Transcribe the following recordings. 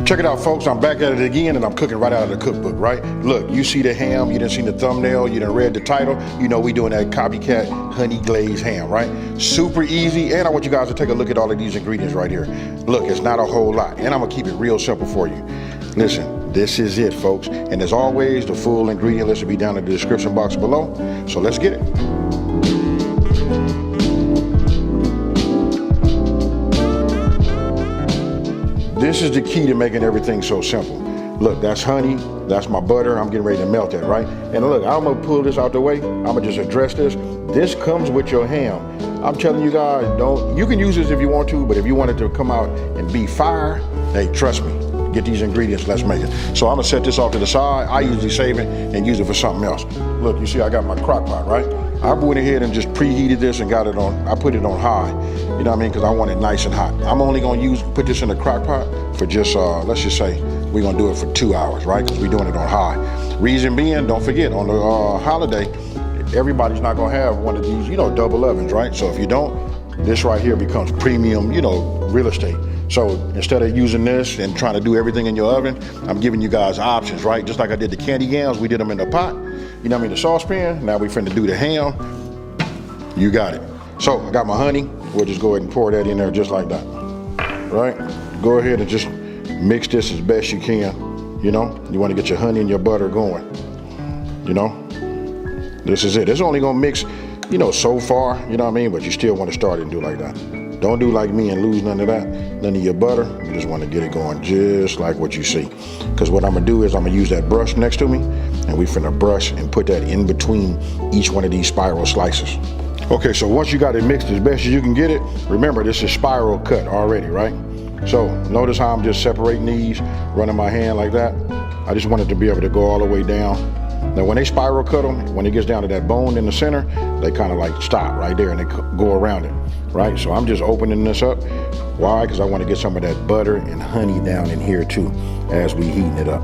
Check it out, folks. I'm back at it again, and I'm cooking right out of the cookbook, right? Look, you see the ham, you didn't see the thumbnail, you didn't read the title, you know we doing that copycat honey glazed ham, right? Super easy, and I want you guys to take a look at all of these ingredients right here. Look, it's not a whole lot, and I'm gonna keep it real simple for you. Listen, this is it, folks. And as always, the full ingredient list will be down in the description box below. So let's get it. This is the key to making everything so simple. Look, that's honey, that's my butter, I'm getting ready to melt that, right? And look, I'm gonna pull this out the way, I'm gonna just address this. This comes with your ham. I'm telling you guys, you can use this if you want to, but if you want it to come out and be fire, hey, trust me, get these ingredients, let's make it. So I'm gonna set this off to the side. I usually save it and use it for something else. Look, you see I got my crock pot, right? I went ahead and just preheated this and got it on, I put it on high. You know what I mean? Because I want it nice and hot. I'm only gonna put this in the crock pot for just, let's just say, we're gonna do it for 2 hours, right? Because we're doing it on high. Reason being, don't forget, on the holiday, everybody's not gonna have one of these, double ovens, right? So if you don't, this right here becomes premium, real estate. So instead of using this and trying to do everything in your oven, I'm giving you guys options, right? Just like I did the candy yams, we did them in the pot, the saucepan. Now we finna do the ham. You got it. So I got my honey. We'll just go ahead and pour that in there just like that, right? Go ahead and just mix this as best you can. You wanna get your honey and your butter going. This is it. It's only gonna mix, so far, but you still wanna start it and do like that. Don't do like me and lose none of that, none of your butter. You just want to get it going just like what you see. Because what I'm going to do is I'm going to use that brush next to me, and we finna brush and put that in between each one of these spiral slices. Okay, so once you got it mixed as best as you can get it, remember this is spiral cut already, right? So notice how I'm just separating these, running my hand like that. I just want it to be able to go all the way down. Now when they spiral cut them, when it gets down to that bone in the center, they kind of like stop right there and they go around it, right? So I'm just opening this up. Why? Because I want to get some of that butter and honey down in here too as we heating it up.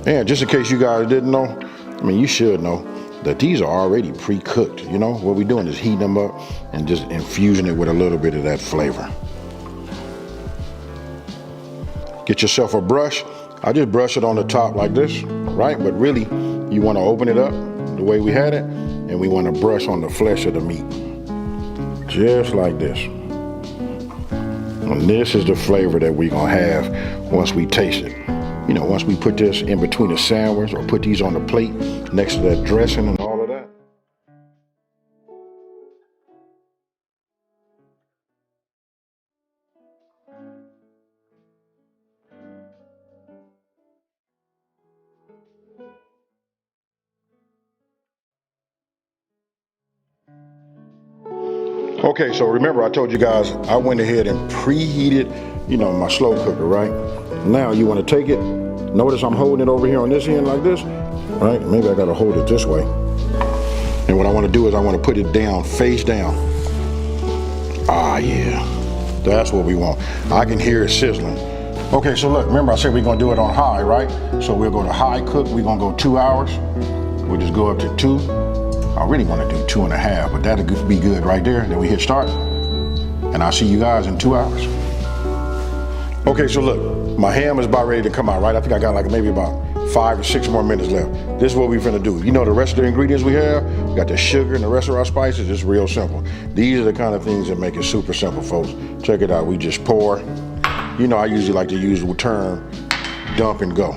And just in case you guys didn't know, you should know that these are already pre-cooked. What we're doing is heating them up and just infusing it with a little bit of that flavor. Get yourself a brush. I just brush it on the top like this, right? But really, you want to open it up the way we had it, and we want to brush on the flesh of the meat. Just like this. And this is the flavor that we're going to have once we taste it. Once we put this in between the sandwich or put these on the plate next to that dressing and all of that. Okay, so remember I told you guys I went ahead and preheated, my slow cooker, right? Now you want to take it. Notice I'm holding it over here on this end like this, right? Maybe I got to hold it this way. And what I want to do is I want to put it down, face down. Ah, yeah, that's what we want. I can hear it sizzling. Okay, so look, remember I said we're going to do it on high, right? So we'll go to high cook. We're going to go 2 hours. We'll just go up to 2. I really want to do 2.5, but that'll be good right there. Then we hit start, and I'll see you guys in 2 hours. Okay, so look, my ham is about ready to come out, right? I think I got like maybe about 5 or 6 more minutes left. This is what we're finna do. The rest of the ingredients we have, we got the sugar and the rest of our spices. It's real simple. These are the kind of things that make it super simple, folks. Check it out. We just pour. I usually like to use the term dump and go,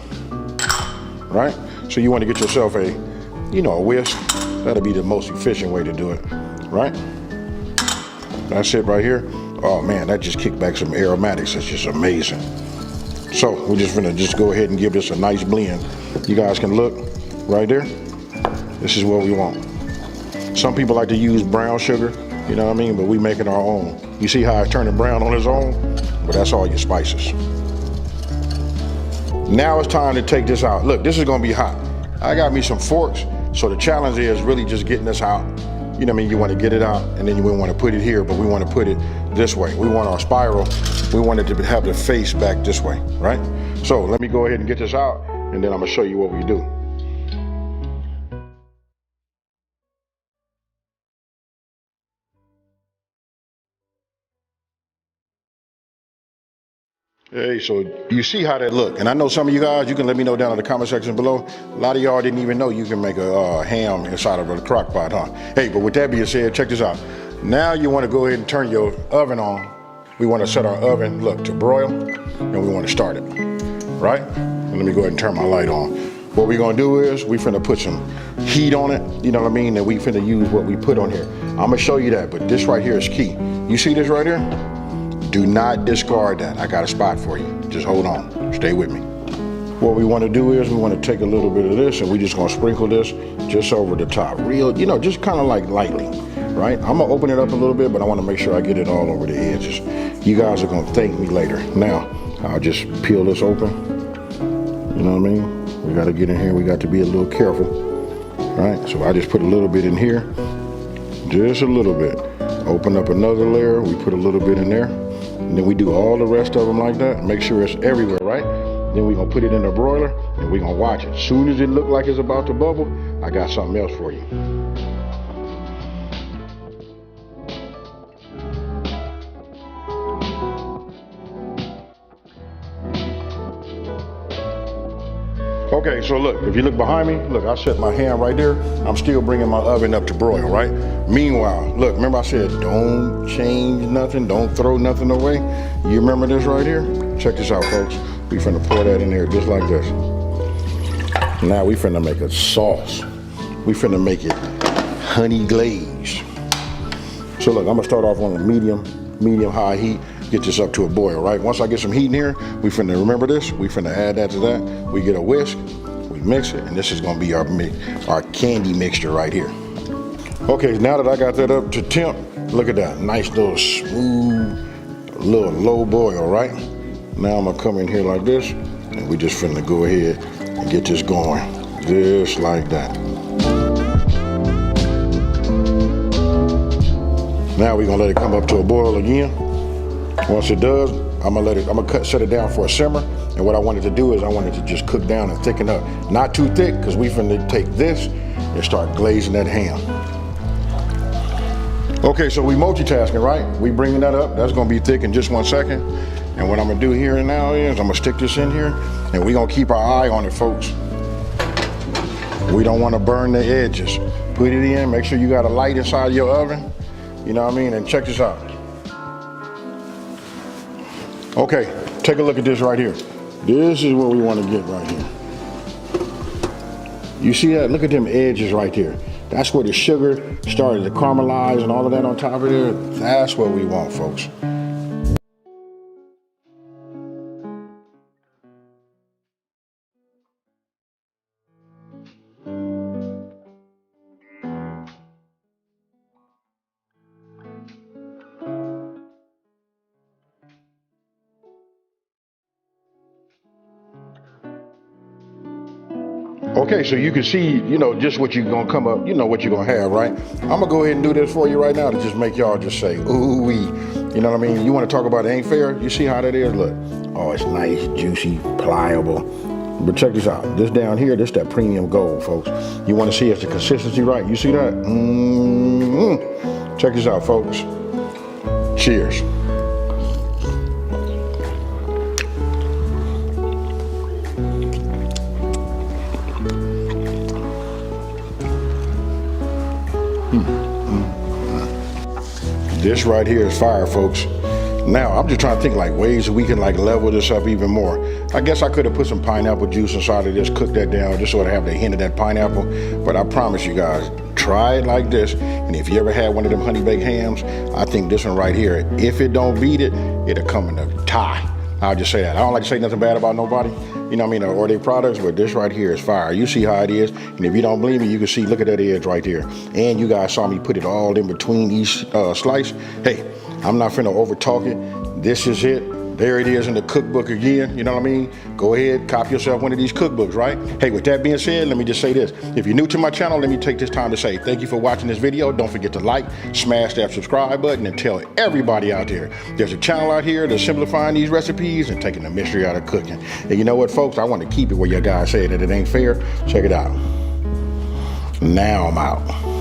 right? So you want to get yourself a whisk. That'll be the most efficient way to do it, right? That's it right here. Oh man, that just kicked back some aromatics. That's just amazing. So we're just gonna go ahead and give this a nice blend. You guys can look right there. This is what we want. Some people like to use brown sugar, but we making our own. You see how it's turning brown on its own? But that's all your spices. Now it's time to take this out. Look, this is gonna be hot. I got me some forks. So the challenge is really just getting this out. You want to get it out, and then you wouldn't want to put it here, but we want to put it this way. We want our spiral, we want it to have the face back this way, right? So let me go ahead and get this out, and then I'm gonna show you what we do. Hey, so you see how that look? And I know some of you guys, you can let me know down in the comment section below. A lot of y'all didn't even know you can make a ham inside of a crock pot, huh? Hey, but with that being said, check this out. Now you want to go ahead and turn your oven on. We want to set our oven, look, to broil, and we want to start it, right? And let me go ahead and turn my light on. What we're gonna do is we finna put some heat on it, you know what I mean? And we finna use what we put on here. I'm gonna show you that, but this right here is key. You see this right here? Do not discard that. I got a spot for you. Just hold on, stay with me. What we wanna do is we wanna take a little bit of this and we just gonna sprinkle this just over the top. Real, you know, just kinda like lightly, right? I'm gonna open it up a little bit, but I wanna make sure I get it all over the edges. You guys are gonna thank me later. Now, I'll just peel this open. You know what I mean? We gotta get in here, we got to be a little careful, right? So I just put a little bit in here, just a little bit. Open up another layer, we put a little bit in there, and then we do all the rest of them like that. Make sure it's everywhere, right? Then we're gonna put it in the broiler, and we're gonna watch it. As soon as it look like it's about to bubble, I got something else for you. Okay, so look, if you look behind me, look, I set my hand right there. I'm still bringing my oven up to broil, right? Meanwhile, look, remember I said don't change nothing, don't throw nothing away. You remember this right here? Check this out, folks. We finna pour that in there just like this. Now we finna make a sauce. We finna make it honey glaze. So look, I'm gonna start off on a medium high heat. Get this up to a boil, right? Once I get some heat in here, we finna, remember this? We finna add that to that. We get a whisk, we mix it, and this is gonna be our candy mixture right here. Okay, now that I got that up to temp, look at that, nice little smooth, little low boil, right? Now I'm gonna come in here like this, and we just finna go ahead and get this going, just like that. Now we're gonna let it come up to a boil again. Once it does, I'm gonna set it down for a simmer. And what I wanted to do is I wanted to just cook down and thicken up. Not too thick, because we finna take this and start glazing that ham. Okay, so we multitasking, right? We bringing that up. That's gonna be thick in just 1 second. And what I'm gonna do here and now is I'm gonna stick this in here, and we gonna keep our eye on it, folks. We don't wanna burn the edges. Put it in, make sure you got a light inside your oven. You know what I mean? And check this out. Okay, take a look at this right here. This is what we want to get right here. You see that? Look at them edges right there. That's where the sugar started to caramelize and all of that on top of there. That's what we want, folks. Okay, so you can see, you know, just what you're gonna come up, you know what you're gonna have, right? I'm gonna go ahead and do this for you right now to just make y'all just say, ooh-wee. You know what I mean? You wanna talk about it ain't fair? You see how that is? Look, oh, it's nice, juicy, pliable. But check this out, this down here, this that premium gold, folks. You wanna see if the consistency right? You see that? Check this out, folks. Cheers. This right here is fire, folks. Now, I'm just trying to think like ways that we can like level this up even more. I guess I could have put some pineapple juice inside of this, cook that down, just so I have the hint of that pineapple. But I promise you guys, try it like this. And if you ever had one of them honey baked hams, I think this one right here, if it don't beat it, it'll come in a tie. I'll just say that. I don't like to say nothing bad about nobody, you know what I mean, or their products, but this right here is fire. You see how it is, and if you don't believe me, you can see, look at that edge right there. And you guys saw me put it all in between each slice. Hey, I'm not finna over talk it. This is it. There it is in the cookbook again, you know what I mean? Go ahead, copy yourself one of these cookbooks, right? Hey, with that being said, let me just say this. If you're new to my channel, let me take this time to say thank you for watching this video. Don't forget to like, smash that subscribe button, and tell everybody out there there's a channel out here that's simplifying these recipes and taking the mystery out of cooking. And you know what, folks? I want to keep it where your guys say that it ain't fair. Check it out. Now I'm out.